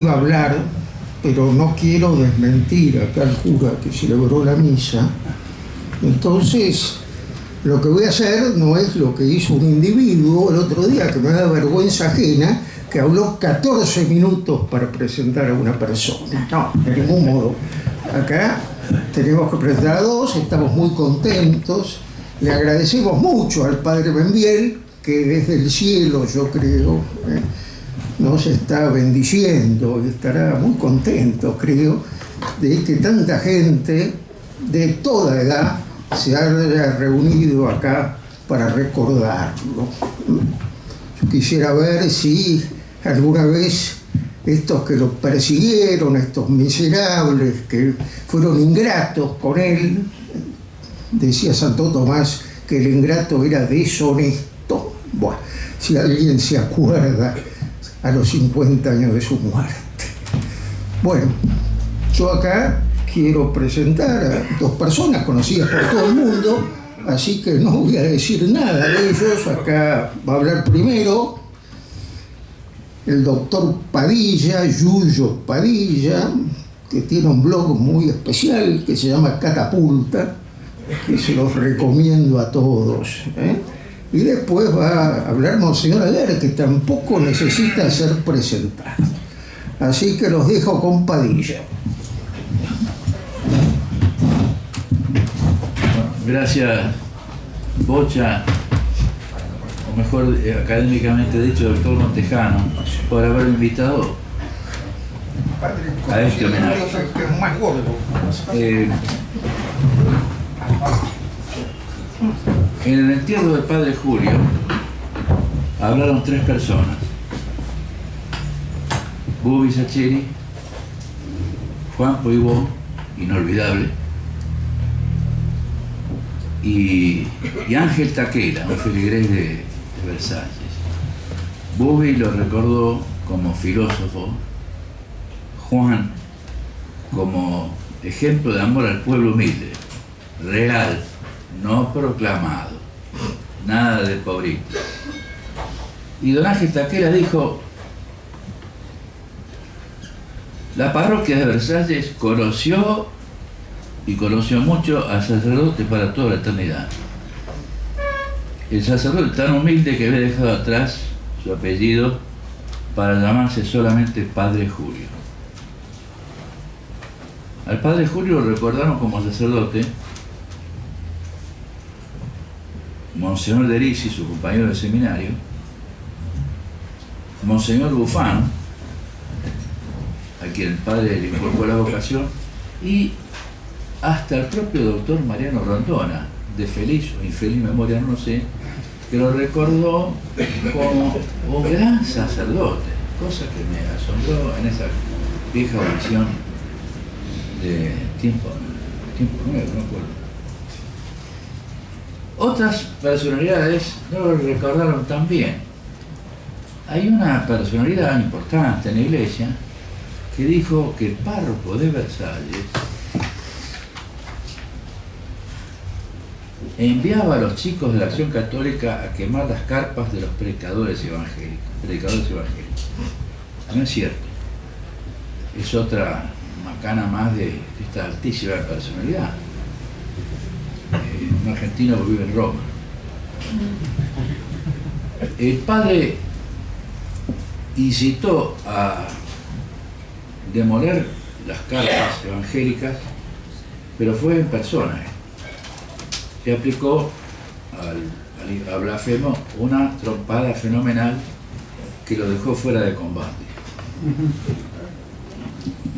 iba a hablar, pero no quiero desmentir acá al cura que celebró la misa. Entonces, lo que voy a hacer no es lo que hizo un individuo el otro día, que me da vergüenza ajena, que habló 14 minutos para presentar a una persona. No, de ningún modo. Acá tenemos que presentar a dos, estamos muy contentos. Le agradecemos mucho al padre Benviel, que desde el cielo, yo creo, nos está bendiciendo y estará muy contento, creo, de que tanta gente de toda edad se haya reunido acá para recordarlo. Yo quisiera ver si alguna vez estos que lo persiguieron, estos miserables que fueron ingratos con él, decía Santo Tomás que el ingrato era deshonesto. Bueno, si alguien se acuerda a los 50 años de su muerte. Bueno, yo acá quiero presentar a dos personas conocidas por todo el mundo, así que no voy a decir nada de ellos. Acá va a hablar primero el doctor Padilla, Yuyo Padilla, que tiene un blog muy especial que se llama Catapulta, que se los recomiendo a todos, Y después va a hablar Monseñor Aguer, que tampoco necesita ser presentado. Así que los dejo con Padilla. Gracias, Bocha, o mejor académicamente dicho, doctor Montejano, por haberme invitado a este homenaje. En el entierro del padre Julio hablaron tres personas: Bubi Sacheri, Juan Poibó, inolvidable, y Ángel Taquera, un feligrés de Versalles. Bubi lo recordó como filósofo, Juan como ejemplo de amor al pueblo humilde, real, no proclamado, nada de pobrito. Y don Ángel Taquera dijo: la parroquia de Versalles conoció mucho al sacerdote para toda la eternidad. El sacerdote tan humilde que había dejado atrás su apellido para llamarse solamente Padre Julio. Al Padre Julio lo recordaron como sacerdote Monseñor Derisi, su compañero de seminario, Monseñor Bufano, a quien el padre le inculcó la vocación, y hasta el propio doctor Mariano Rondona, de feliz o infeliz memoria, no sé, que lo recordó como un gran sacerdote, cosa que me asombró en esa vieja audición de tiempo nuevo, no acuerdo. Otras personalidades no lo recordaron tan bien. Hay una personalidad importante en la iglesia que dijo que el párroco de Versalles enviaba a los chicos de la Acción Católica a quemar las carpas de los predicadores evangélicos. No es cierto. Es otra macana más de esta altísima personalidad. Un argentino que vive en Roma. El padre incitó a demoler las carpas evangélicas, pero fue en persona. Se aplicó al blasfemo una trompada fenomenal que lo dejó fuera de combate.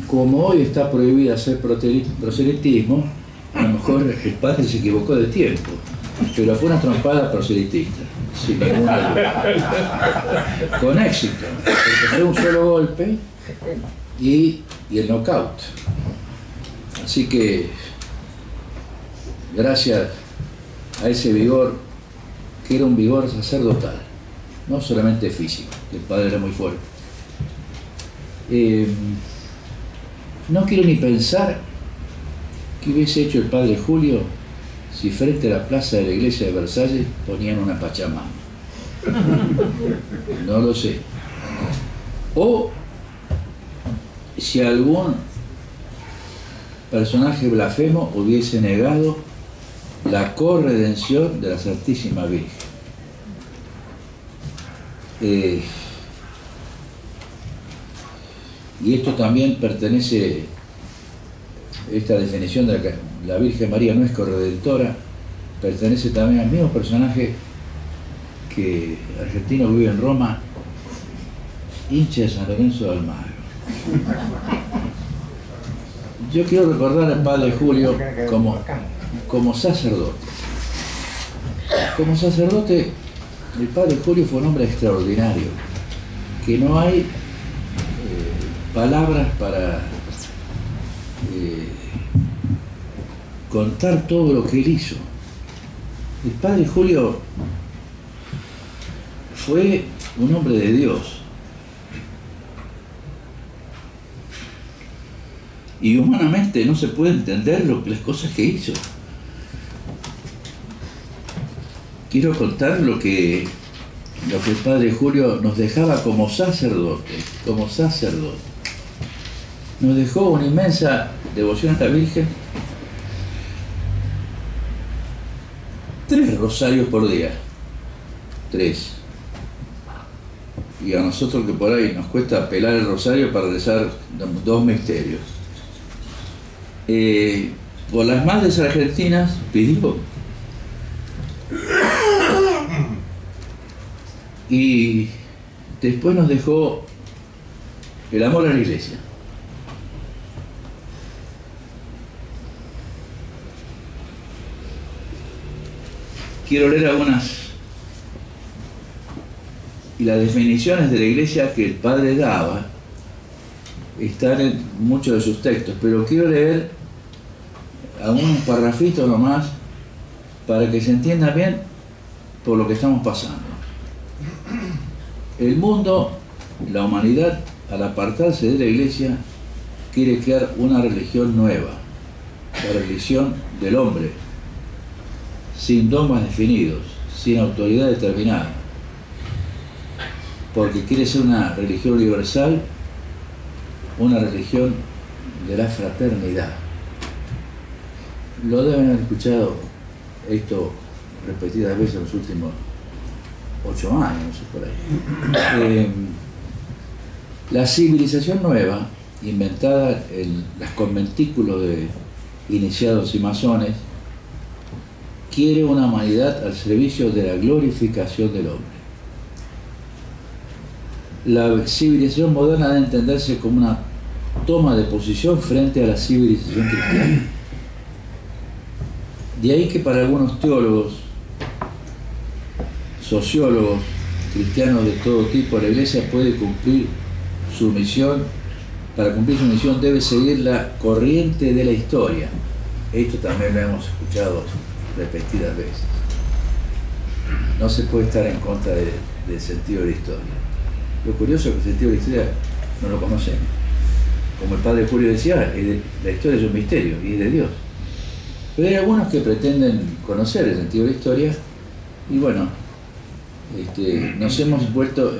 Como hoy está prohibido hacer proselitismo, a lo mejor el padre se equivocó de tiempo, pero fue una trompada proselitista, sin ninguna duda. Con éxito, porque fue un solo golpe y el knockout. Así que, gracias a ese vigor, que era un vigor sacerdotal, no solamente físico, el padre era muy fuerte. No quiero ni pensar qué hubiese hecho el padre Julio si frente a la plaza de la iglesia de Versalles ponían una pachamama. No lo sé. O si algún personaje blasfemo hubiese negado la corredención de la Santísima Virgen. Y esto también pertenece, esta definición de que la Virgen María no es corredentora, pertenece también al mismo personaje que argentino que vive en Roma, hincha de San Lorenzo de Almagro. Yo quiero recordar al Padre Julio como sacerdote. Como sacerdote, el Padre Julio fue un hombre extraordinario, que no hay palabras para contar todo lo que él hizo. El Padre Julio fue un hombre de Dios. Y humanamente no se puede entender las cosas que hizo. Quiero contar lo que el Padre Julio nos dejaba como sacerdote. Nos dejó una inmensa devoción a la Virgen. 3 rosarios por día. 3. Y a nosotros que por ahí nos cuesta pelar el rosario para rezar 2 misterios. Por las madres argentinas pidió. Y después nos dejó el amor a la Iglesia. Quiero leer algunas y las definiciones de la Iglesia que el Padre daba están en muchos de sus textos, pero quiero leer algunos parrafitos nomás para que se entienda bien por lo que estamos pasando. El mundo, la humanidad, al apartarse de la Iglesia, quiere crear una religión nueva, la religión del hombre, sin dogmas definidos, sin autoridad determinada, porque quiere ser una religión universal, una religión de la fraternidad. Lo deben haber escuchado esto repetidas veces en los últimos 8 años, no sé, por ahí. La civilización nueva, inventada en los conventículos de iniciados y masones, quiere una humanidad al servicio de la glorificación del hombre. La civilización moderna debe entenderse como una toma de posición frente a la civilización cristiana. De ahí que para algunos teólogos, sociólogos, cristianos de todo tipo, la Iglesia puede cumplir su misión. Para cumplir su misión debe seguir la corriente de la historia. Esto también lo hemos escuchado repetidas veces. No se puede estar en contra del sentido de la historia. Lo curioso es que el sentido de la historia no lo conocemos. Como el Padre Julio decía, la historia es un misterio y es de Dios. Pero hay algunos que pretenden conocer el sentido de la historia y bueno, nos hemos vuelto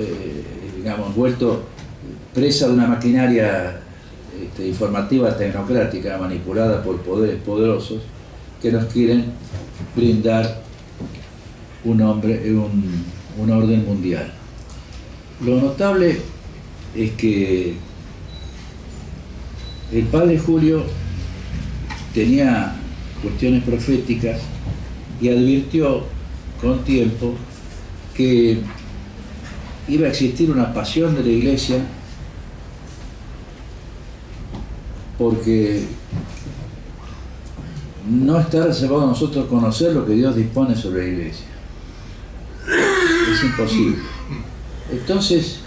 presa de una maquinaria informativa tecnocrática manipulada por poderes poderosos que nos quieren brindar un orden mundial. Lo notable es que el Padre Julio tenía cuestiones proféticas y advirtió con tiempo que iba a existir una pasión de la Iglesia porque no está reservado a nosotros conocer lo que Dios dispone sobre la Iglesia. Es imposible. Entonces,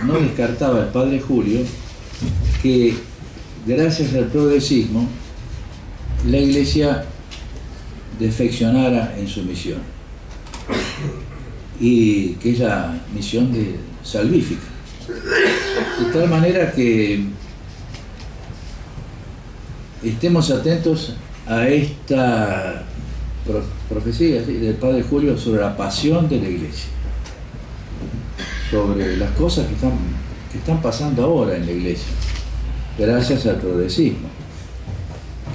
no descartaba el Padre Julio que gracias al progresismo la Iglesia defeccionara en su misión, y que es la misión salvífica, de tal manera que estemos atentos a esta profecía del Padre Julio sobre la pasión de la Iglesia, sobre las cosas que están pasando ahora en la iglesia, gracias al progresismo,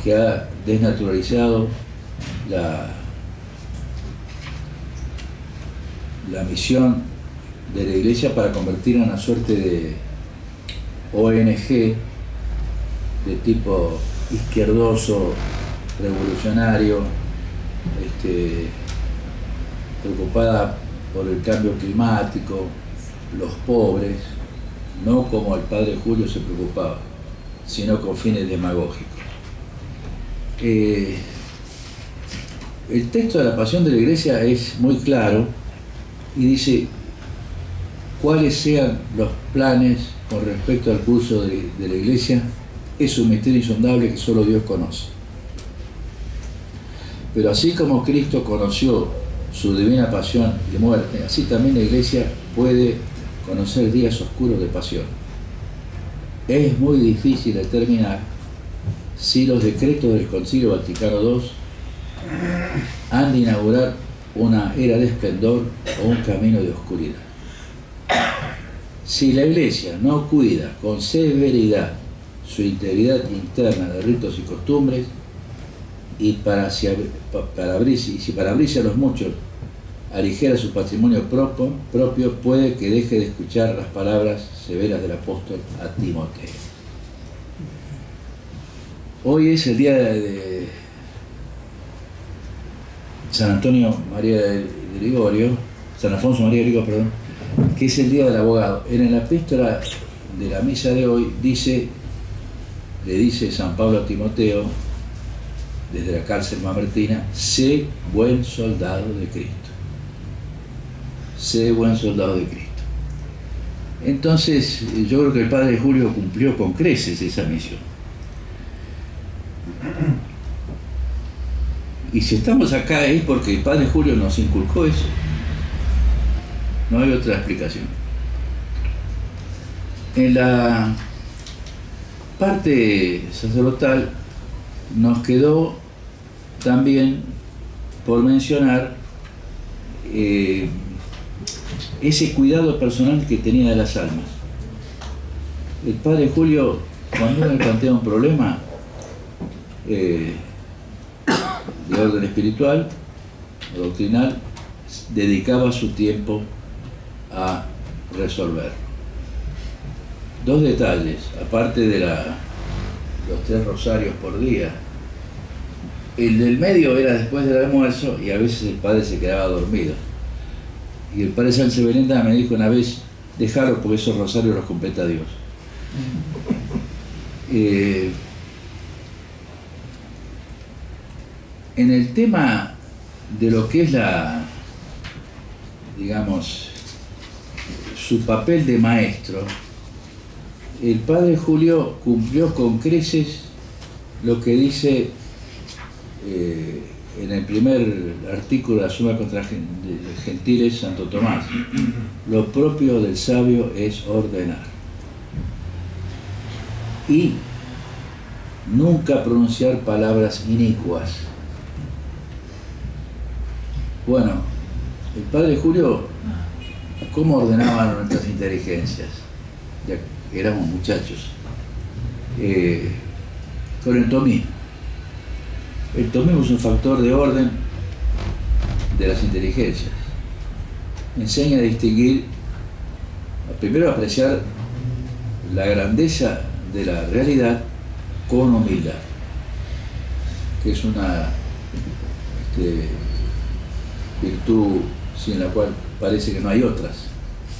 que ha desnaturalizado la misión de la iglesia para convertirla en una suerte de ONG de tipo izquierdoso, revolucionario, preocupada por el cambio climático, los pobres, no como el padre Julio se preocupaba, sino con fines demagógicos. El texto de la Pasión de la Iglesia es muy claro y dice cuáles sean los planes con respecto al curso de la Iglesia. Es un misterio insondable que solo Dios conoce. Pero así como Cristo conoció su divina pasión y muerte, así también la Iglesia puede conocer días oscuros de pasión. Es muy difícil determinar si los decretos del Concilio Vaticano II han de inaugurar una era de esplendor o un camino de oscuridad. Si la Iglesia no cuida con severidad su integridad interna de ritos y costumbres, y si para abrirse a los muchos aligera su patrimonio propio, puede que deje de escuchar las palabras severas del apóstol a Timoteo. Hoy es el día de San Antonio María de Ligorio, San Alfonso María de Ligorio, perdón, que es el día del abogado. En la epístola de la misa de hoy le dice San Pablo a Timoteo, desde la cárcel mamertina: sé buen soldado de Cristo. Sé buen soldado de Cristo. Entonces, yo creo que el padre Julio cumplió con creces esa misión. Y si estamos acá es porque el padre Julio nos inculcó eso. No hay otra explicación. En la parte sacerdotal nos quedó también por mencionar ese cuidado personal que tenía de las almas. El padre Julio, cuando uno le plantea un problema de orden espiritual o doctrinal, dedicaba su tiempo a resolver. Dos detalles, aparte de los 3 rosarios por día. El del medio era después del almuerzo y a veces el padre se quedaba dormido. Y el padre Sánchez Belenda me dijo una vez: déjalo porque esos rosarios los completa Dios. En el tema de lo que es su papel de maestro, el padre Julio cumplió con creces lo que dice en el primer artículo de la Suma contra Gentiles Santo Tomás: lo propio del sabio es ordenar y nunca pronunciar palabras inicuas. Bueno, el padre Julio, ¿cómo ordenaba nuestras inteligencias? Ya éramos muchachos. Con el tomismo. El tomismo es un factor de orden de las inteligencias. Enseña a distinguir, primero a apreciar la grandeza de la realidad con humildad, que es una virtud sin la cual parece que no hay otras.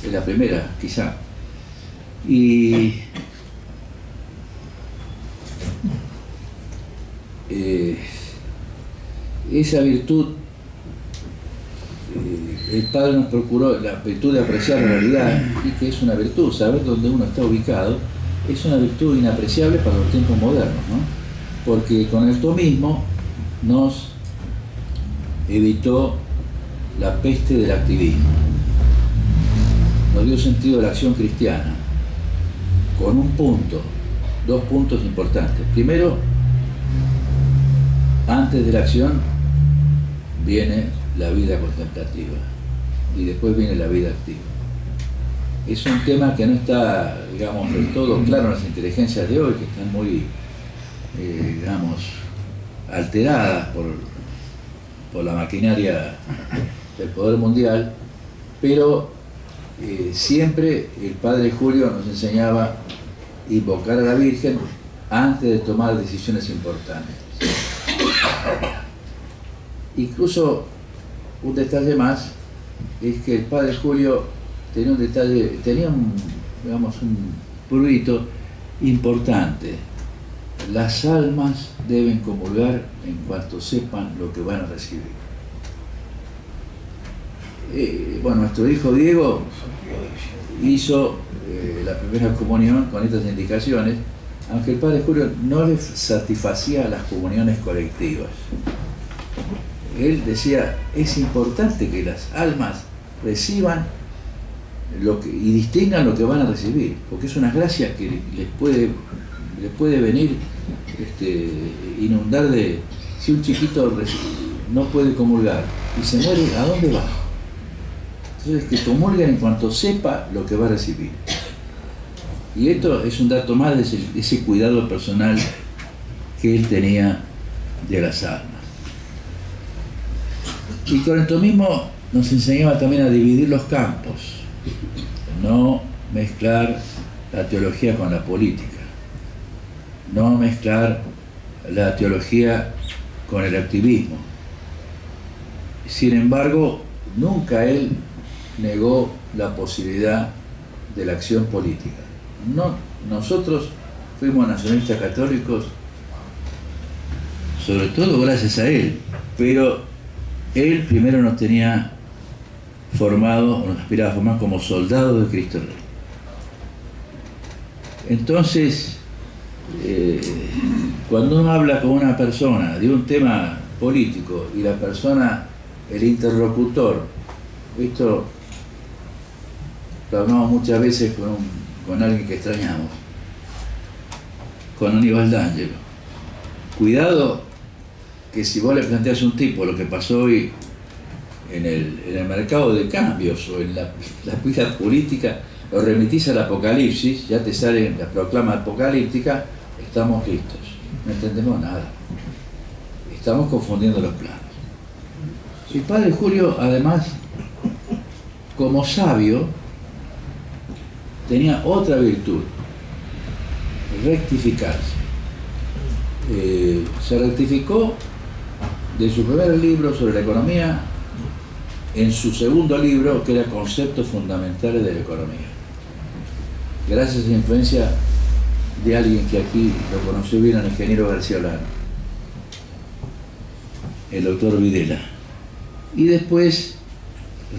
Es la primera, quizá. Y esa virtud, el Padre nos procuró la virtud de apreciar la realidad, y que es una virtud, saber dónde uno está ubicado, es una virtud inapreciable para los tiempos modernos, ¿no? Porque con esto mismo nos evitó la peste del activismo, nos dio sentido de la acción cristiana, con dos puntos importantes. Primero, antes de la acción viene la vida contemplativa y después viene la vida activa. es un tema que no está, digamos, del todo claro en las inteligencias de hoy, que están muy, digamos, alteradas por la maquinaria del poder mundial, pero siempre el padre Julio nos enseñaba a invocar a la Virgen antes de tomar decisiones importantes. Incluso un detalle más es que el padre Julio tenía un detalle, digamos, un prurito importante. Las almas deben comulgar en cuanto sepan lo que van a recibir. Bueno, nuestro hijo Diego hizo la primera comunión con estas indicaciones, aunque el padre Julio no le satisfacía las comuniones colectivas. Él decía, es importante que las almas reciban y distingan lo que van a recibir, porque es una gracia que les puede venir, inundar de... Si un chiquito no puede comulgar y se muere, ¿a dónde va? Entonces, que comulguen en cuanto sepa lo que va a recibir. Y esto es un dato más de ese cuidado personal que él tenía de las almas. Y con esto mismo nos enseñaba también a dividir los campos, no mezclar la teología con la política, no mezclar la teología con el activismo. Sin embargo, nunca él negó la posibilidad de la acción política. No, nosotros fuimos nacionalistas católicos, sobre todo gracias a él, pero él primero nos tenía formado, o nos aspiraba a formar como soldados de Cristo Rey. Entonces, cuando uno habla con una persona de un tema político y la persona, el interlocutor, esto lo hablamos muchas veces con alguien que extrañamos, con Aníbal D'Angelo. Cuidado que si vos le planteas a un tipo lo que pasó hoy en el mercado de cambios o en la vida política, lo remitís al Apocalipsis, ya te sale la proclama apocalíptica, estamos listos, no entendemos nada, estamos confundiendo los planos. El padre Julio, además, como sabio, tenía otra virtud: rectificarse. Se rectificó de su primer libro sobre la economía en su segundo libro, que era Conceptos Fundamentales de la Economía, gracias a la influencia de alguien que aquí lo conoció bien, al ingeniero García Olano, el doctor Videla. Y después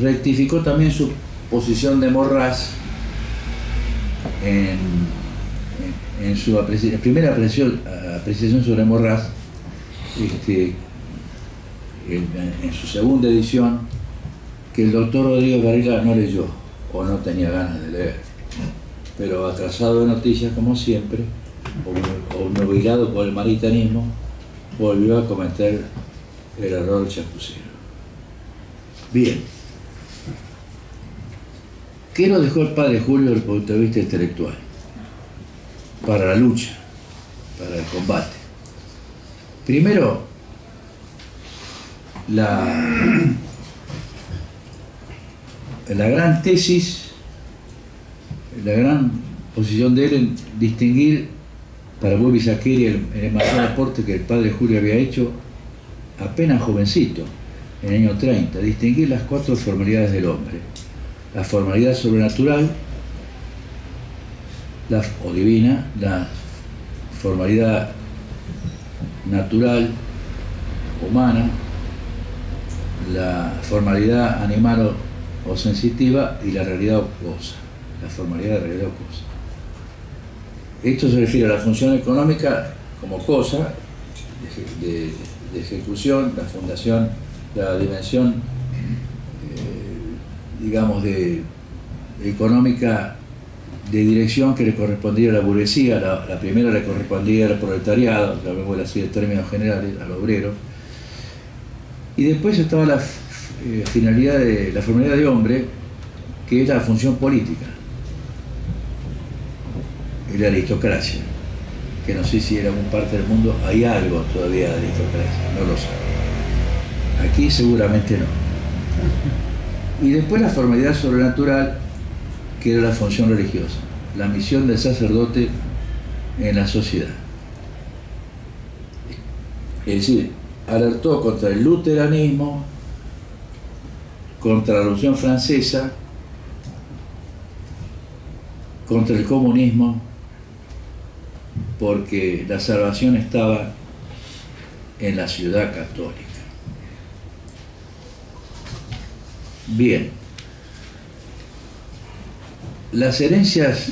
rectificó también su posición de Morraz en su primera apreciación sobre Morraz, en su segunda edición, que el doctor Rodrigo Varela no leyó o no tenía ganas de leer, pero atrasado de noticias como siempre, o obnubilado por el maritanismo, volvió a cometer el error chapucero. Bien, ¿qué nos dejó el padre Julio desde el punto de vista intelectual? Para la lucha, para el combate. Primero, la gran tesis, la gran posición de él en distinguir para Bobby Saqueri el mayor aporte que el padre Julio había hecho apenas jovencito, en el año 30, distinguir las 4 formalidades del hombre: la formalidad sobrenatural o divina, la formalidad natural, humana, la formalidad animal o sensitiva y la realidad ocosa, la formalidad de realidad ocosa. Esto se refiere a la función económica como cosa de ejecución, la fundación, la dimensión, digamos, económica de dirección que le correspondía a la burguesía. La primera le correspondía al proletariado, llamémoslo así en términos generales, al obrero. Y después estaba la finalidad la formalidad de hombre, que es la función política. la aristocracia, que no sé si en algún parte del mundo hay algo todavía de aristocracia, no lo sé. Aquí seguramente no. Y después la formalidad sobrenatural, que era la función religiosa, la misión del sacerdote en la sociedad. Es decir, alertó contra el luteranismo, contra la Revolución Francesa, contra el comunismo, porque la salvación estaba en la ciudad católica. Bien, las herencias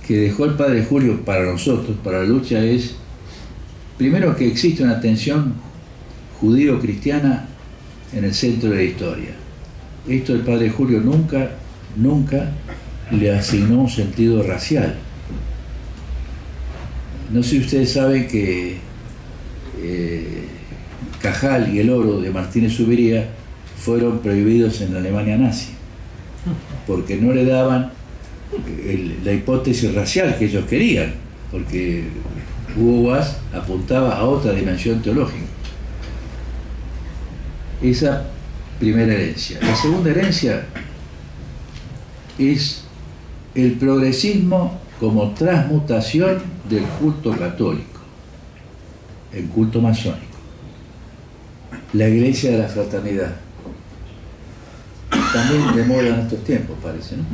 que dejó el padre Julio para nosotros, para la lucha, es primero que existe una tensión judío-cristiana en el centro de la historia. Esto el padre Julio nunca le asignó un sentido racial. No sé si ustedes saben que Cajal y el oro de Martínez Subiría fueron prohibidos en la Alemania nazi, porque no le daban la hipótesis racial que ellos querían, porque Hugo Boss apuntaba a otra dimensión teológica. Esa primera herencia. La segunda herencia es el progresismo como transmutación del culto católico en culto masónico. La iglesia de la fraternidad. También de moda en estos tiempos, parece, ¿no?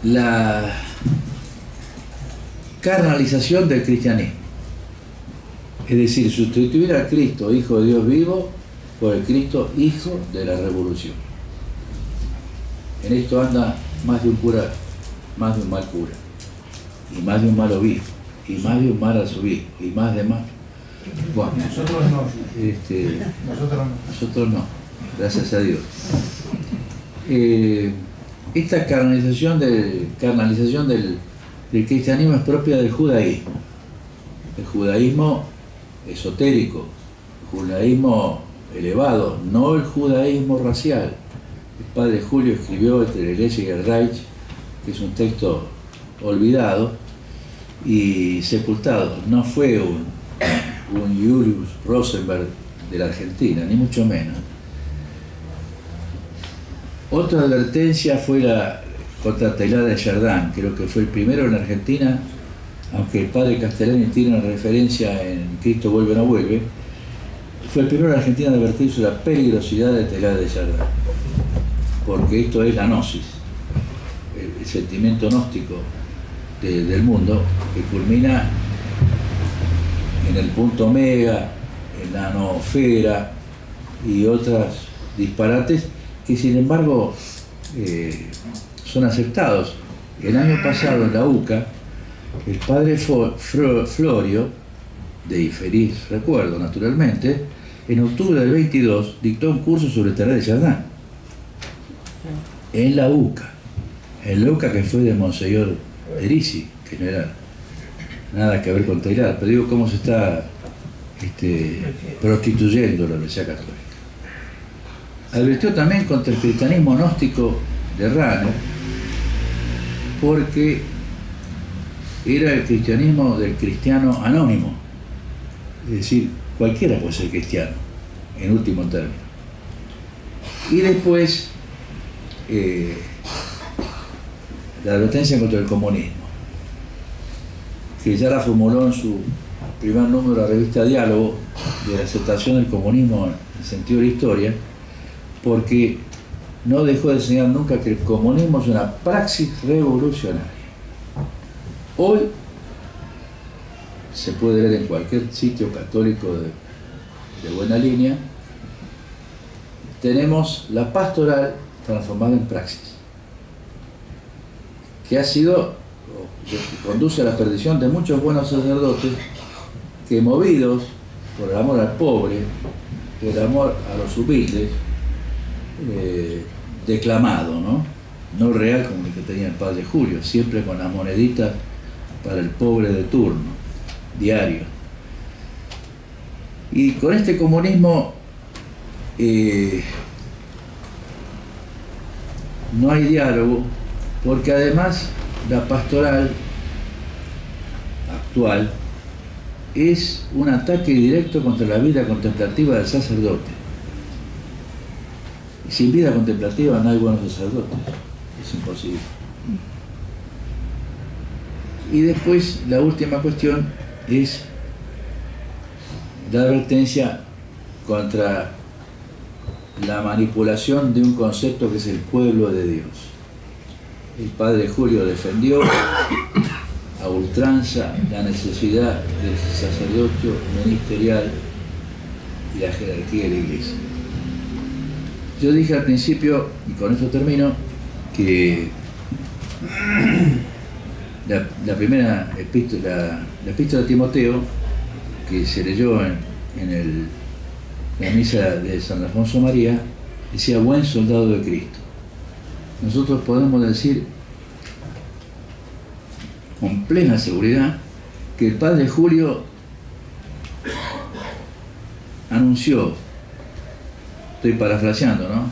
La carnalización del cristianismo. Es decir, sustituir al Cristo, Hijo de Dios vivo, por el Cristo, Hijo de la Revolución. En esto anda más de un cura, más de un mal cura, y más de un mal obispo, y más de un mal arzobispo, y más de más. Bueno, nosotros no. Nosotros no, gracias a Dios. Esta carnalización del cristianismo es propia del judaísmo. El judaísmo esotérico, el judaísmo elevado, no el judaísmo racial. El padre Julio escribió Entre la Iglesia y el Reich, que es un texto olvidado y sepultado. No fue un Julius Rosenberg de la Argentina, ni mucho menos. Otra advertencia fue la contra Teilhard de Chardin, creo que fue el primero en Argentina, aunque el padre Castellani tiene una referencia en Cristo vuelve o no vuelve, fue el primero en Argentina en advertir sobre la peligrosidad de Teilhard de Chardin, porque esto es la gnosis, el sentimiento gnóstico del mundo, que culmina en el punto omega, en la noosfera y otros disparates que sin embargo son aceptados. El año pasado en la UCA, el padre Florio, de infeliz recuerdo naturalmente, en octubre del 22 dictó un curso sobre Teilhard de Chardin en la UCA, que fue de Monseñor Erisi, que no era nada que ver con Teilhard, pero digo cómo se está prostituyendo la Iglesia Católica. Advirtió también contra el cristianismo gnóstico de Rahner, porque era el cristianismo del cristiano anónimo, es decir, cualquiera puede ser cristiano, en último término. Y después la advertencia contra el comunismo, que ya la formuló en su primer número de la revista Diálogo, de la aceptación del comunismo en el sentido de la historia, porque no dejó de enseñar nunca que el comunismo es una praxis revolucionaria. Hoy se puede ver en cualquier sitio católico de buena línea, tenemos la pastoral transformada en praxis, que ha sido, que conduce a la perdición de muchos buenos sacerdotes que, movidos por el amor al pobre, el amor a los humildes, declamado, no real como el que tenía el padre Julio, siempre con las moneditas para el pobre de turno, diario. Y con este comunismo no hay diálogo, porque además la pastoral actual es un ataque directo contra la vida contemplativa del sacerdote. Y sin vida contemplativa no hay buenos sacerdotes, es imposible. Y después la última cuestión es la advertencia contra la manipulación de un concepto que es el pueblo de Dios. El padre Julio defendió a ultranza la necesidad del sacerdocio ministerial y la jerarquía de la Iglesia. Yo dije al principio, y con esto termino, que la primera epístola, la epístola de Timoteo, que se leyó en la misa de San Alfonso María, decía: buen soldado de Cristo. Nosotros podemos decir con plena seguridad que el padre Julio anunció, estoy parafraseando, ¿no?,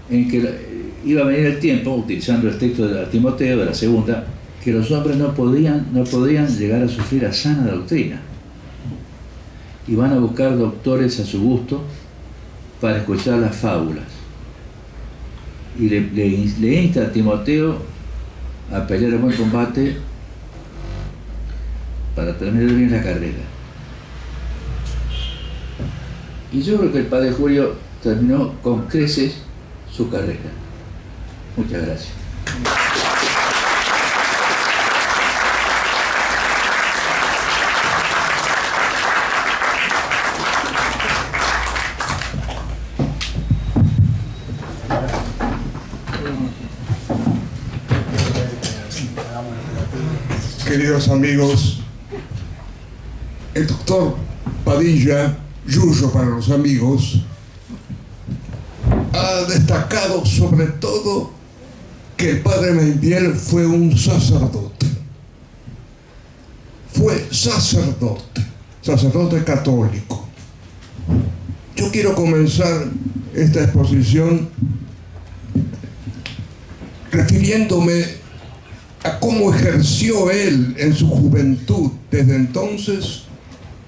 en que iba a venir el tiempo, utilizando el texto de Timoteo, de la segunda, que los hombres no podían llegar a sufrir a sana doctrina, y van a buscar doctores a su gusto para escuchar las fábulas. Y le insta a Timoteo a pelear el buen combate para terminar bien la carrera. Y yo creo que el padre Julio terminó con creces su carrera. Muchas gracias. Queridos amigos, el doctor Padilla, Yuyo para los amigos, ha destacado sobre todo que el padre Membiel fue un sacerdote. Fue sacerdote católico. Yo quiero comenzar esta exposición refiriéndome a cómo ejerció él en su juventud, desde entonces,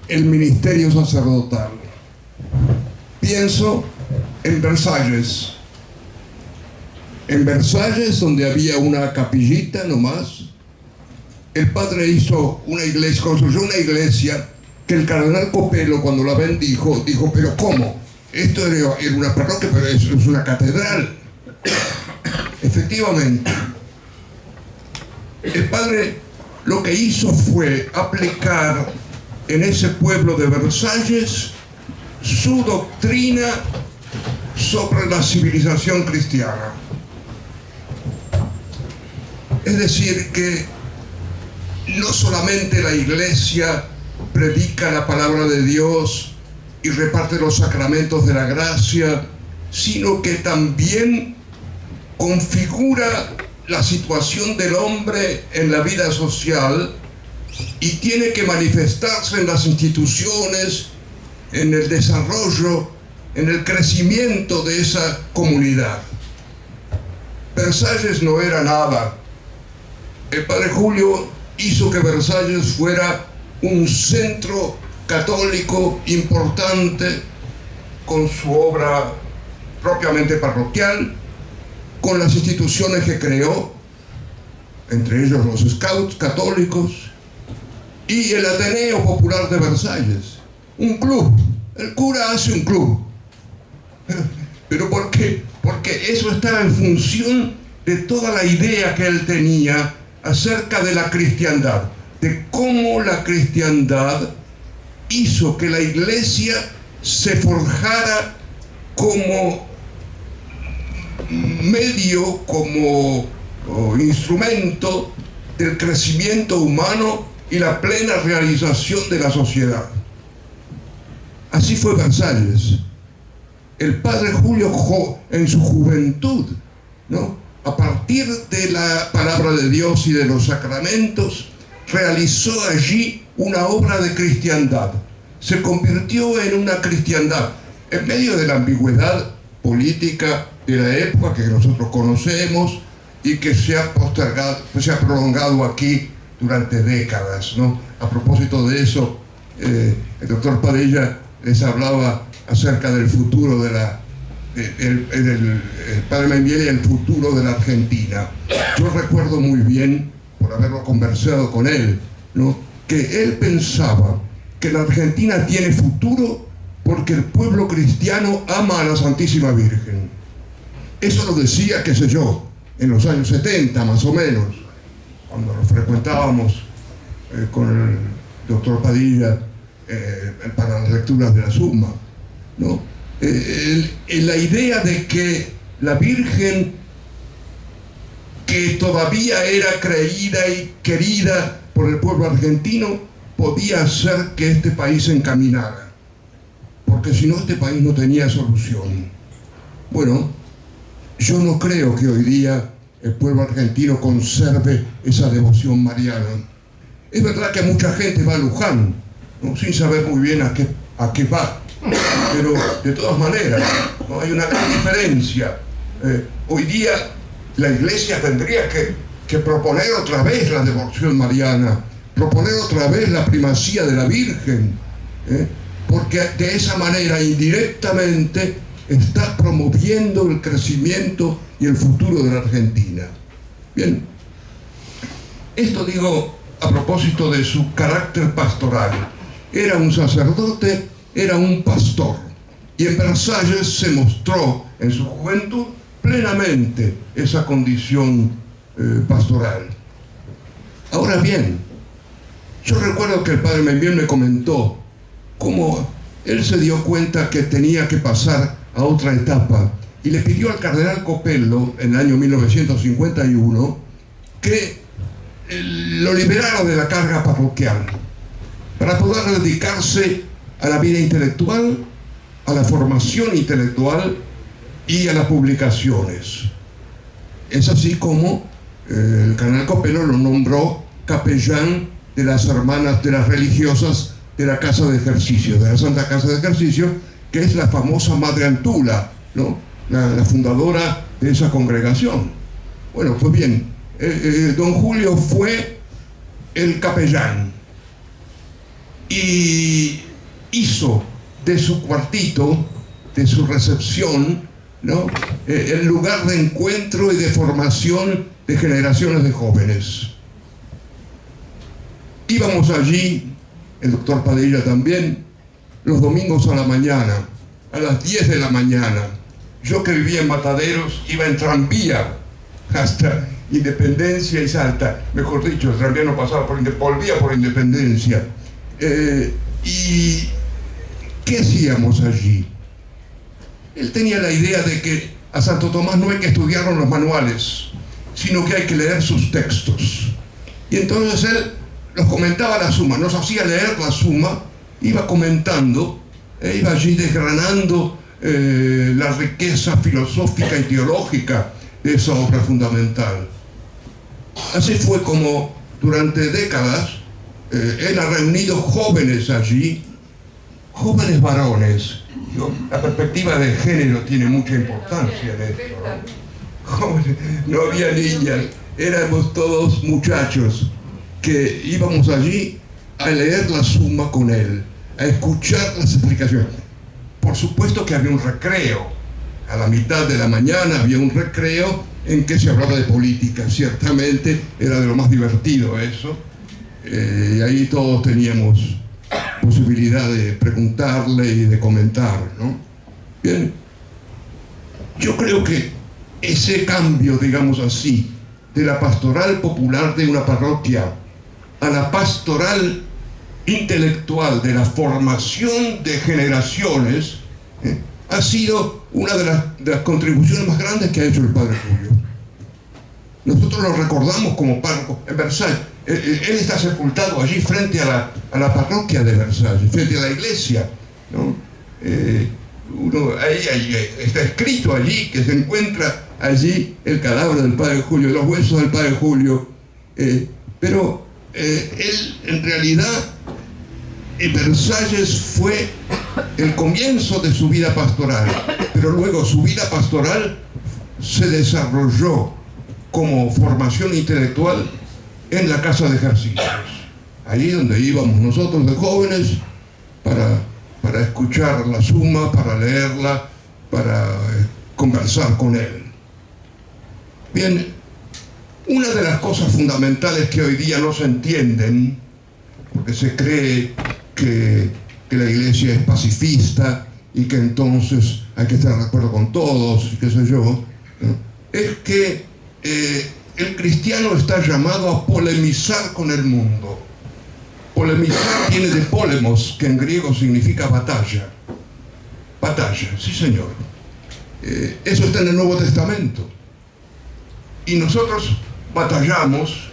el ministerio sacerdotal. Pienso en Versalles. En Versalles, donde había una capillita nomás, el padre hizo una iglesia, construyó una iglesia que el cardenal Copelo, cuando la bendijo, dijo: pero ¿cómo? Esto era una parroquia, pero es una catedral. Efectivamente, el padre lo que hizo fue aplicar en ese pueblo de Versalles su doctrina sobre la civilización cristiana. Es decir, que no solamente la Iglesia predica la palabra de Dios y reparte los sacramentos de la gracia, sino que también configura la situación del hombre en la vida social y tiene que manifestarse en las instituciones, en el desarrollo, en el crecimiento de esa comunidad. Versalles no era nada. El padre Julio hizo que Versalles fuera un centro católico importante, con su obra propiamente parroquial, con las instituciones que creó, entre ellos los Scouts católicos y el Ateneo Popular de Versalles, un club. El cura hace un club. ¿Pero por qué? Porque eso estaba en función de toda la idea que él tenía acerca de la cristiandad, de cómo la cristiandad hizo que la Iglesia se forjara como medio, como instrumento del crecimiento humano y la plena realización de la sociedad. Así fue Versalles. El padre Julio en su juventud, ¿no?, a partir de la palabra de Dios y de los sacramentos, realizó allí una obra de cristiandad. Se convirtió en una cristiandad en medio de la ambigüedad política de la época que nosotros conocemos, y que se ha postergado, se ha prolongado aquí durante décadas, ¿no? A propósito de eso, el doctor Padilla les hablaba acerca del futuro de el padre Membiel y el futuro de la Argentina. Yo recuerdo muy bien, por haberlo conversado con él, ¿no?, que él pensaba que la Argentina tiene futuro porque el pueblo cristiano ama a la Santísima Virgen. Eso lo decía, qué sé yo, en los años 70 más o menos, cuando lo frecuentábamos con el doctor Padilla para las lecturas de la Suma, ¿no? La idea de que la Virgen, que todavía era creída y querida por el pueblo argentino, podía hacer que este país se encaminara, porque si no, este país no tenía solución. Bueno, yo no creo que hoy día el pueblo argentino conserve esa devoción mariana. Es verdad que mucha gente va a Luján, ¿no?, sin saber muy bien a qué va, pero de todas maneras, ¿no?, hay una gran diferencia. Hoy día la Iglesia tendría que proponer otra vez la devoción mariana, proponer otra vez la primacía de la Virgen, porque de esa manera indirectamente está promoviendo el crecimiento y el futuro de la Argentina. Bien, esto digo a propósito de su carácter pastoral. Era un sacerdote, era un pastor, y en Versalles se mostró en su juventud plenamente esa condición pastoral. Ahora bien, yo recuerdo que el padre Membiel me comentó cómo él se dio cuenta que tenía que pasar a otra etapa y le pidió al cardenal Copello en el año 1951 que lo liberara de la carga parroquial para poder dedicarse a la vida intelectual, a la formación intelectual y a las publicaciones. Es así como el cardenal Copello lo nombró capellán de las hermanas, de las religiosas de la Casa de Ejercicio, de la Santa Casa de Ejercicio, que es la famosa Madre Antula, ¿no?, la fundadora de esa congregación. Bueno, pues bien, don Julio fue el capellán y hizo de su cuartito, de su recepción, ¿no?, el lugar de encuentro y de formación de generaciones de jóvenes. Íbamos allí, el doctor Padilla también, los domingos a la mañana, a las 10 de la mañana. Yo, que vivía en Mataderos, iba en tranvía hasta Independencia y Salta. Mejor dicho, el tranvía no pasaba volvía por Independencia. ¿Y qué hacíamos allí? Él tenía la idea de que a Santo Tomás no hay que estudiarlo en los manuales, sino que hay que leer sus textos. Y entonces él nos comentaba la Suma, nos hacía leer la Suma, iba comentando, iba allí desgranando la riqueza filosófica y teológica de esa obra fundamental. Así fue como durante décadas él ha reunido jóvenes allí, jóvenes varones. La perspectiva de género tiene mucha importancia en esto, ¿no? Jóvenes, no había niñas, éramos todos muchachos que íbamos allí a leer la Suma con él, a escuchar las explicaciones. Por supuesto que había un recreo, a la mitad de la mañana había un recreo en que se hablaba de política, ciertamente era de lo más divertido eso, y ahí todos teníamos posibilidad de preguntarle y de comentar, ¿no? Bien, yo creo que ese cambio, digamos así, de la pastoral popular de una parroquia a la pastoral intelectual de la formación de generaciones, ha sido una de las contribuciones más grandes que ha hecho el padre Julio. Nosotros lo recordamos como párroco en Versalles. Él está sepultado allí frente a la parroquia de Versalles, frente a la iglesia, ¿no? Ahí está escrito allí que se encuentra allí el cadáver del padre Julio, los huesos del padre Julio, pero él en realidad en Versalles fue el comienzo de su vida pastoral, pero luego su vida pastoral se desarrolló como formación intelectual en la Casa de Ejercicios. Ahí donde íbamos nosotros de jóvenes para escuchar la Suma, para leerla, para conversar con él. Bien, una de las cosas fundamentales que hoy día no se entienden, porque se cree que la Iglesia es pacifista y que entonces hay que estar de acuerdo con todos, y qué sé yo, ¿no? Es que el cristiano está llamado a polemizar con el mundo. Polemizar viene de polemos, que en griego significa batalla. Batalla, sí señor. Eso está en el Nuevo Testamento. Y nosotros batallamos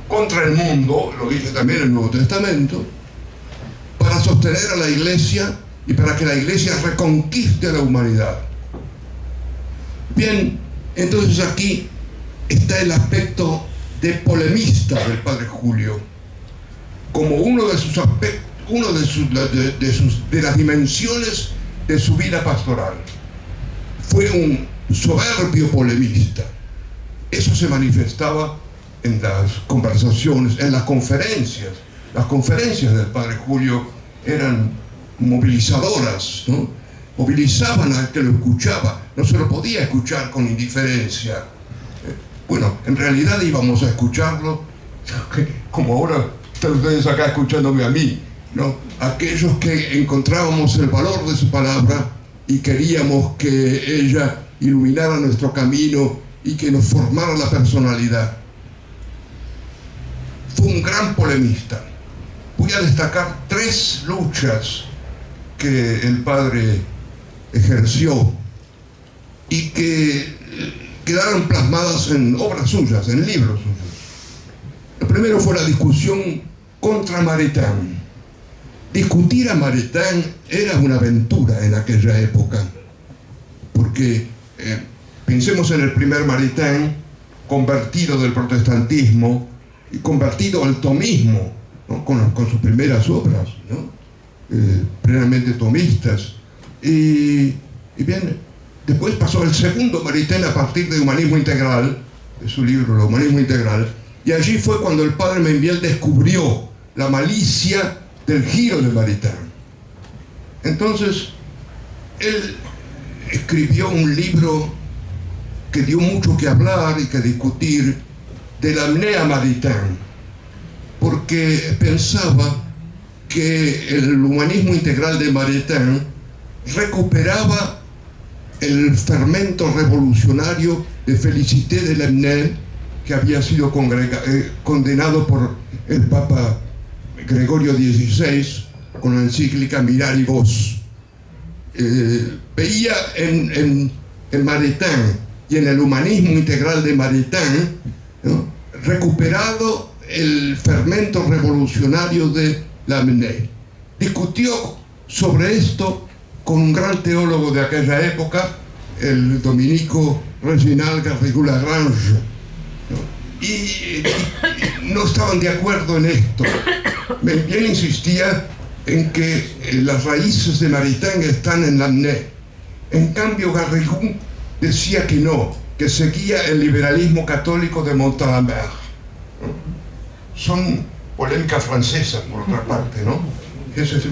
contra el mundo, lo dice también el Nuevo Testamento, para sostener a la Iglesia y para que la Iglesia reconquiste a la humanidad. Bien, entonces aquí está el aspecto de polemista del padre Julio, como uno de sus aspectos, de las dimensiones de su vida pastoral. Fue un soberbio polemista. Eso se manifestaba en las conversaciones, en las conferencias. Las conferencias del padre Julio eran movilizadoras, ¿no? Movilizaban al que lo escuchaba. No se lo podía escuchar con indiferencia. Bueno, en realidad íbamos a escucharlo como ahora están ustedes acá escuchándome a mí, ¿no? Aquellos que encontrábamos el valor de su palabra y queríamos que ella iluminara nuestro camino y que nos formara la personalidad. Fue un gran polemista. Voy a destacar 3 luchas que el padre ejerció y que quedaron plasmadas en obras suyas, en libros suyos. Lo primero fue la discusión contra Maritain. Discutir a Maritain era una aventura en aquella época, porque pensemos en el primer Maritain, convertido del protestantismo y convertido al tomismo, ¿no? con sus primeras obras, ¿no? Plenamente tomistas. Y bien, después pasó el segundo Maritain a partir de Humanismo Integral, de su libro El Humanismo Integral, y allí fue cuando el padre Membiel descubrió la malicia del giro de Maritain. Entonces, él escribió un libro que dio mucho que hablar y que discutir, de la Amnea Maritain, porque pensaba que el humanismo integral de Maritain recuperaba el fermento revolucionario de Félicité de Lamennais, que había sido condenado por el Papa Gregorio XVI con la encíclica Mirari Vos. Veía en Maritain y en el humanismo integral de Maritain, ¿no?, recuperado el fermento revolucionario de Lamennais. Discutió sobre esto con un gran teólogo de aquella época, el dominico Reginald Garrigou-Lagrange, ¿no? Y no estaban de acuerdo en esto. Bien insistía en que las raíces de Maritain están en Lamennais. En cambio, Garrigou decía que no, que seguía el liberalismo católico de Montalembert, ¿no? Son polémicas francesas, por otra parte, ¿no? Eso es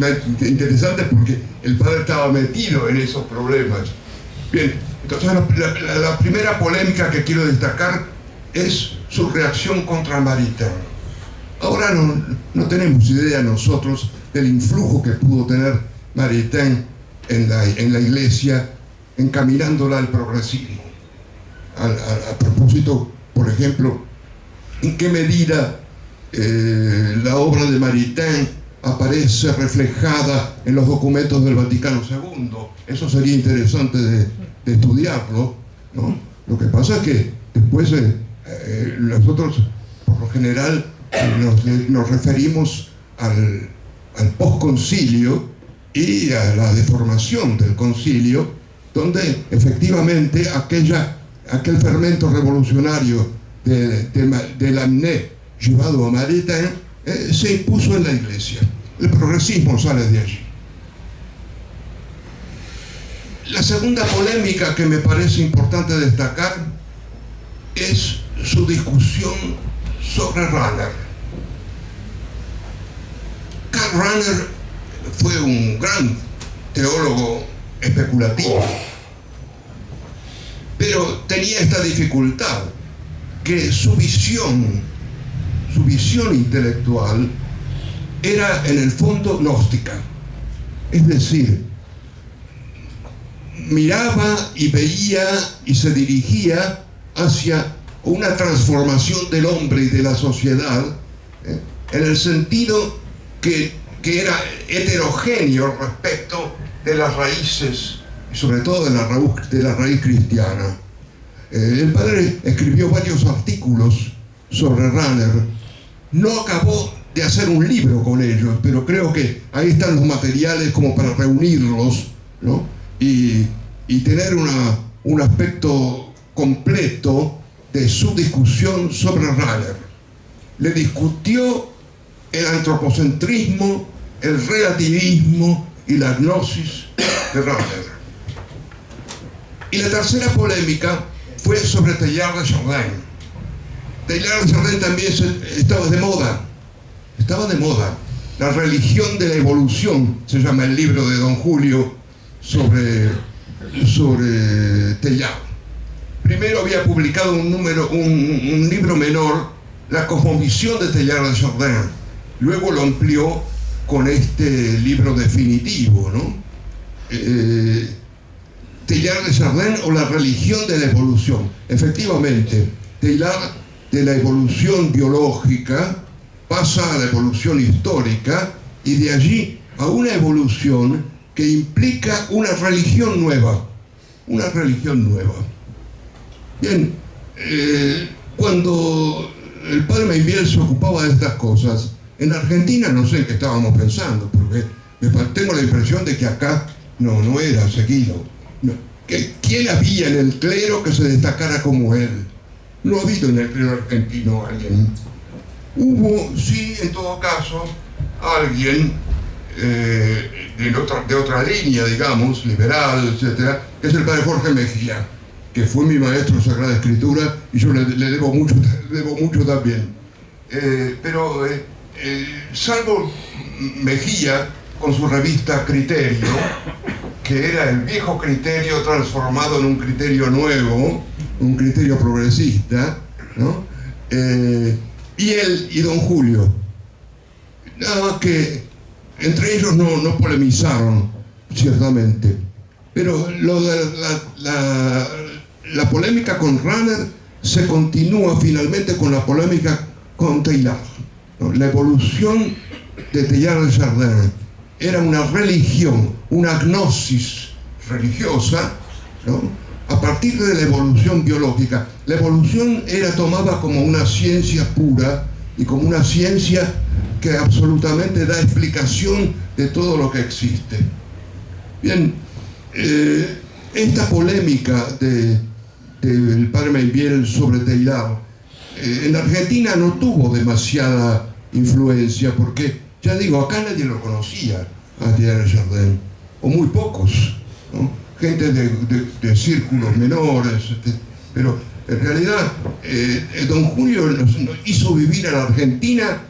interesante porque el padre estaba metido en esos problemas. Bien, entonces la primera polémica que quiero destacar es su reacción contra Maritain. Ahora no tenemos idea nosotros del influjo que pudo tener Maritain en la Iglesia, encaminándola al progresismo. A propósito, por ejemplo, ¿en qué medida la obra de Maritain aparece reflejada en los documentos del Vaticano II? Eso sería interesante de estudiarlo, ¿no? Lo que pasa es que después nosotros, por lo general, nos referimos al posconcilio y a la deformación del concilio, donde efectivamente aquel fermento revolucionario de Lamennais llevado a Maritain se impuso en la Iglesia. El progresismo sale de allí. La segunda polémica que me parece importante destacar es su discusión sobre Rahner. Karl Rahner fue un gran teólogo especulativo, pero tenía esta dificultad, que su visión intelectual era en el fondo gnóstica, es decir, miraba y veía y se dirigía hacia una transformación del hombre y de la sociedad, en el sentido que era heterogéneo respecto de las raíces, y sobre todo de la raíz cristiana. El padre escribió varios artículos sobre Rahner. No acabó de hacer un libro con ellos, pero creo que ahí están los materiales como para reunirlos, ¿no? y tener un aspecto completo de su discusión sobre Rahner. Le discutió el antropocentrismo, el relativismo y la gnosis de Rahner. Y la tercera polémica fue sobre Teilhard de Chardin. Teilhard de Chardin también estaba de moda. Estaba de moda. La religión de la evolución, se llama el libro de Don Julio sobre Teilhard. Primero había publicado un libro menor, La cosmovisión de Teilhard de Chardin. Luego lo amplió con este libro definitivo, ¿no? Teilhard de Chardin o la religión de la evolución. Efectivamente, Teilhard de la evolución biológica pasa a la evolución histórica y de allí a una evolución que implica una religión nueva. Una religión nueva. Bien, cuando el padre Maybiel se ocupaba de estas cosas, en Argentina no sé en qué estábamos pensando, porque tengo la impresión de que acá no era seguido. No. ¿Quién había en el clero que se destacara como él? No ha habido en el clero argentino alguien. Hubo, sí, en todo caso, alguien de otra línea, digamos, liberal, etcétera, que es el padre Jorge Mejía, que fue mi maestro en Sagrada Escritura y yo le debo mucho también. Pero salvo Mejía con su revista Criterio, que era el viejo criterio transformado en un criterio nuevo, un criterio progresista, ¿no? Y él y don Julio, nada más que entre ellos no polemizaron, ciertamente, pero la polémica con Rahner se continúa finalmente con la polémica con Teilhard, ¿no? La evolución de Teilhard de Chardin era una religión, una gnosis religiosa, ¿no? A partir de la evolución biológica. La evolución era tomada como una ciencia pura y como una ciencia que absolutamente da explicación de todo lo que existe. Bien, esta polémica del padre Maybiel sobre Teilhard en Argentina no tuvo demasiada influencia, porque, ya digo, acá nadie lo conocía a Teilhard de Chardin, o muy pocos, ¿no? Gente de círculos menores, pero en realidad don Julio nos hizo vivir a la Argentina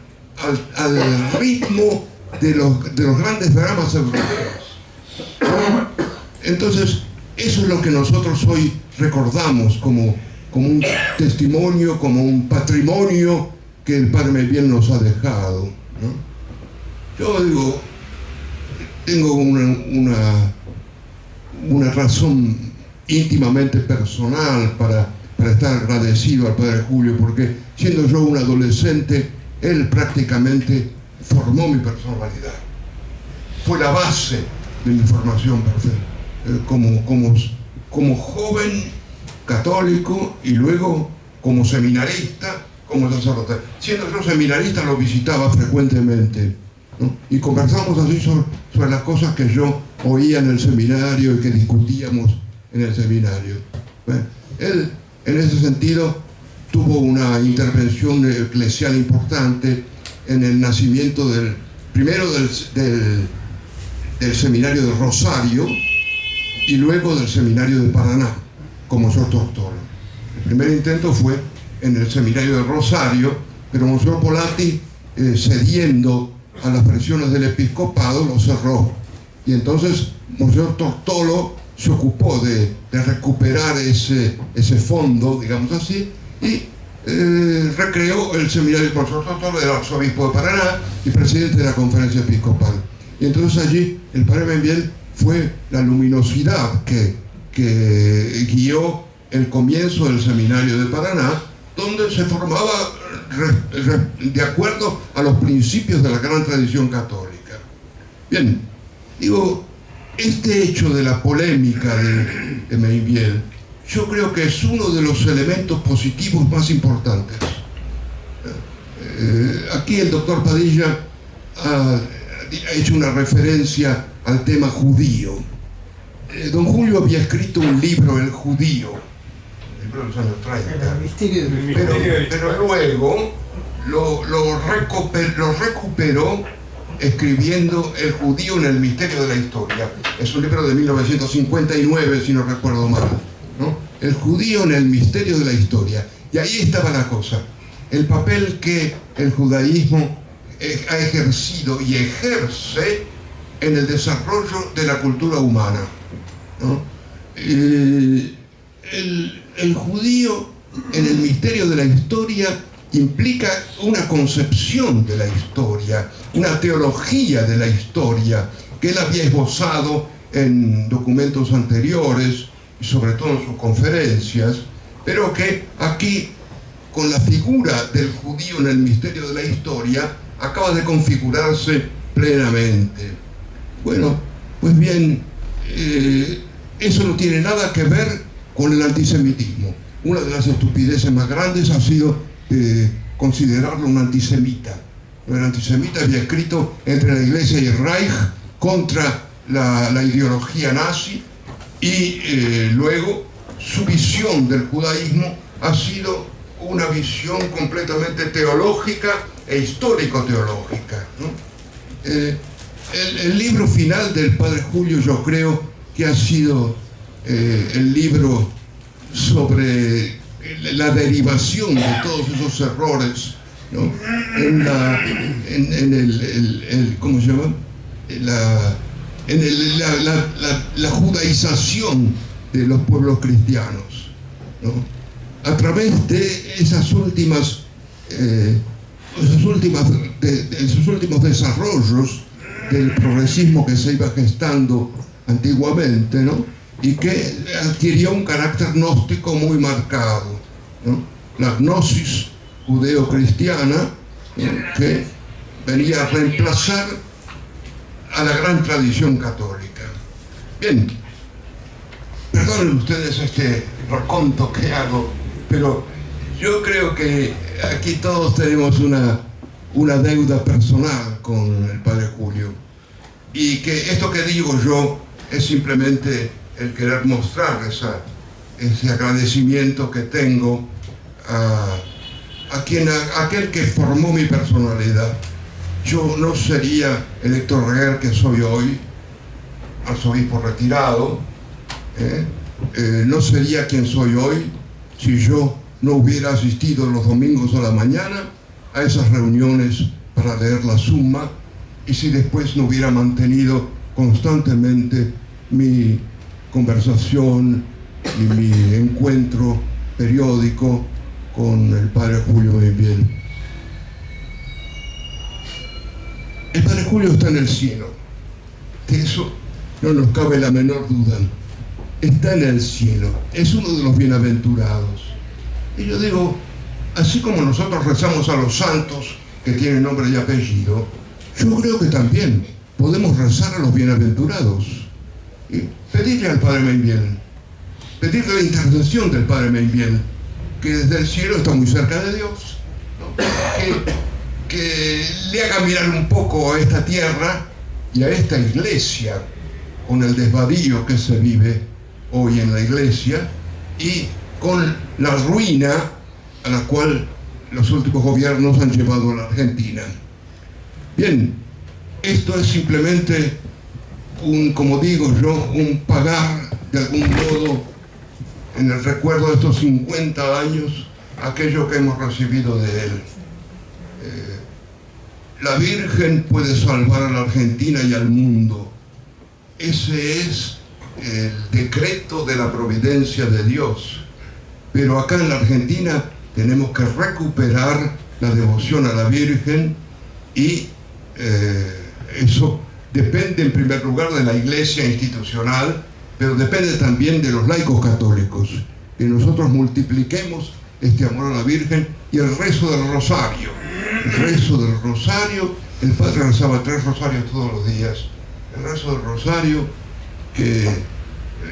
al ritmo de los grandes dramas europeos. Entonces, eso es lo que nosotros hoy recordamos como un testimonio, como un patrimonio que el padre Maybiel nos ha dejado, ¿no? Yo digo, tengo una razón íntimamente personal para estar agradecido al padre Julio, porque siendo yo un adolescente, él prácticamente formó mi personalidad. Fue la base de mi formación como joven católico y luego como seminarista, como sacerdote. Siendo yo seminarista, lo visitaba frecuentemente, ¿no? Y conversamos así sobre las cosas que yo oía en el seminario y que discutíamos en el seminario. Bueno, él, en ese sentido, tuvo una intervención eclesial importante en el nacimiento primero del seminario de Rosario y luego del seminario de Paraná, como doctor. El primer intento fue en el seminario de Rosario, pero Monseñor Polatti, cediendo a las presiones del episcopado, lo cerró. Y entonces Monseñor Tortolo se ocupó de recuperar ese fondo, digamos así, y recreó el seminario. Monseñor Tortolo era arzobispo de Paraná y presidente de la conferencia episcopal. Y entonces allí el padre Membiel fue la luminosidad que guió el comienzo del seminario de Paraná, donde se formaba de acuerdo a los principios de la gran tradición católica. Bien, digo, este hecho de la polémica de Membiel, yo creo que es uno de los elementos positivos más importantes. Aquí el doctor Padilla ha hecho una referencia al tema judío. Don Julio había escrito un libro, El Judío, el libro de los años 30, pero luego lo recuperó escribiendo El Judío en el Misterio de la Historia. Es un libro de 1959, si no recuerdo mal, ¿no? El Judío en el Misterio de la Historia. Y ahí estaba la cosa, el papel que el judaísmo ha ejercido y ejerce en el desarrollo de la cultura humana, ¿no? El judío en el misterio de la historia implica una concepción de la historia, una teología de la historia que él había esbozado en documentos anteriores y sobre todo en sus conferencias, pero que aquí, con la figura del judío en el misterio de la historia, acaba de configurarse plenamente. Bueno, pues bien, eso no tiene nada que ver con el antisemitismo. Una de las estupideces más grandes ha sido considerarlo un antisemita. El antisemita había escrito entre la Iglesia y el Reich contra la ideología nazi, y luego su visión del judaísmo ha sido una visión completamente teológica e histórico-teológica, ¿no? El libro final del padre Julio, yo creo que ha sido el libro sobre la derivación de todos esos errores, ¿no? ¿Cómo se llama? La judaización de los pueblos cristianos, ¿no? A través de esos últimos desarrollos del progresismo que se iba gestando antiguamente, ¿no? Y que adquirió un carácter gnóstico muy marcado, ¿no? La gnosis judeo-cristiana, ¿no? Que venía a reemplazar a la gran tradición católica. Bien, perdonen ustedes este raconto que hago, pero yo creo que aquí todos tenemos una deuda personal con el padre Julio, y que esto que digo yo es simplemente el querer mostrar ese agradecimiento que tengo a aquel que formó mi personalidad. Yo no sería el Héctor Reguer que soy hoy, arzobispo retirado, no sería quien soy hoy si yo no hubiera asistido los domingos a la mañana a esas reuniones para leer la Summa, y si después no hubiera mantenido constantemente mi conversación y mi encuentro periódico con el padre Julio Membiel. El padre Julio está en el cielo, de eso no nos cabe la menor duda. Está en el cielo, es uno de los bienaventurados. Y yo digo, así como nosotros rezamos a los santos que tienen nombre y apellido, yo creo que también podemos rezar a los bienaventurados y pedirle al padre Membiel, pedirle la intercesión del padre Membiel, que desde el cielo está muy cerca de Dios, ¿no? que le haga mirar un poco a esta tierra y a esta iglesia con el desvarío que se vive hoy en la iglesia y con la ruina a la cual los últimos gobiernos han llevado a la Argentina. Bien, esto es simplemente como digo yo, un pagar de algún modo en el recuerdo de estos 50 años aquello que hemos recibido de él. La Virgen puede salvar a la Argentina y al mundo. Ese es el decreto de la providencia de Dios. Pero acá en la Argentina tenemos que recuperar la devoción a la Virgen y eso depende en primer lugar de la iglesia institucional, pero depende también de los laicos católicos, que nosotros multipliquemos este amor a la Virgen y el rezo del rosario. El rezo del rosario, el Padre rezaba 3 rosarios todos los días. El rezo del rosario, que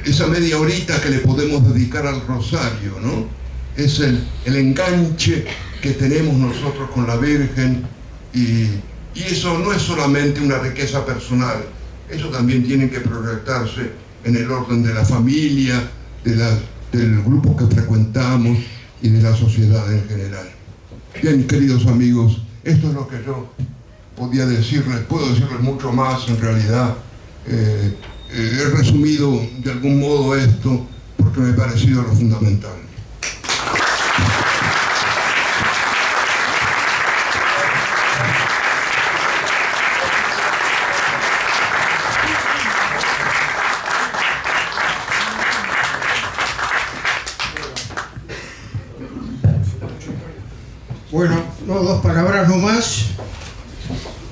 esa media horita que le podemos dedicar al rosario, ¿no? Es el enganche que tenemos nosotros con la Virgen, y eso no es solamente una riqueza personal, eso también tiene que proyectarse en el orden de la familia, del grupo que frecuentamos y de la sociedad en general. Bien, queridos amigos, esto es lo que yo podía decirles. Puedo decirles mucho más en realidad. He resumido de algún modo esto porque me ha parecido lo fundamental. Bueno, no, 2 palabras nomás.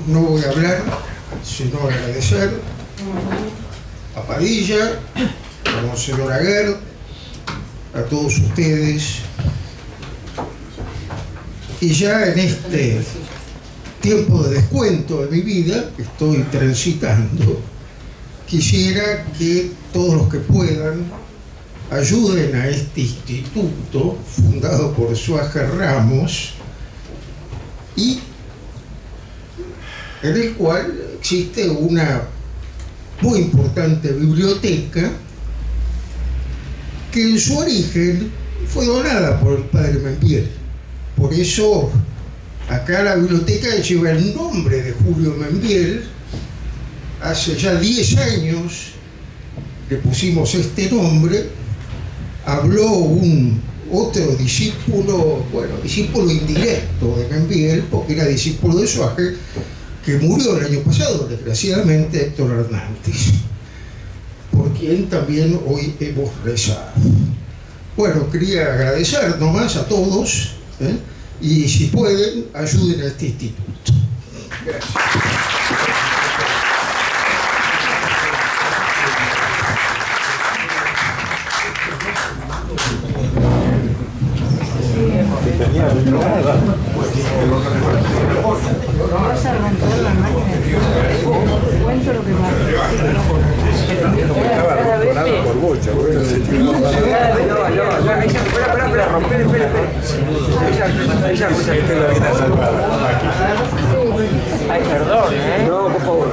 No voy a hablar, sino agradecer a Padilla, a Monseñor Aguer, a todos ustedes. Y ya en este tiempo de descuento de mi vida que estoy transitando, quisiera que todos los que puedan ayuden a este instituto fundado por Suájar Ramos, y en el cual existe una muy importante biblioteca que en su origen fue donada por el padre Membiel. Por eso acá la biblioteca lleva el nombre de Julio Membiel. Hace ya 10 años le pusimos este nombre. Habló otro discípulo, discípulo indirecto de Membiel, porque era discípulo de Suájar, que murió el año pasado, desgraciadamente, Héctor Hernández, por quien también hoy hemos rezado. Bueno, quería agradecer nomás a todos, y si pueden, ayuden a este instituto. Gracias. Vas a romper la máquina. Cuento lo que más. Cada vez por bocha, espera, romper, ella que usted la vida salvada. Ay, perdón, No, por favor.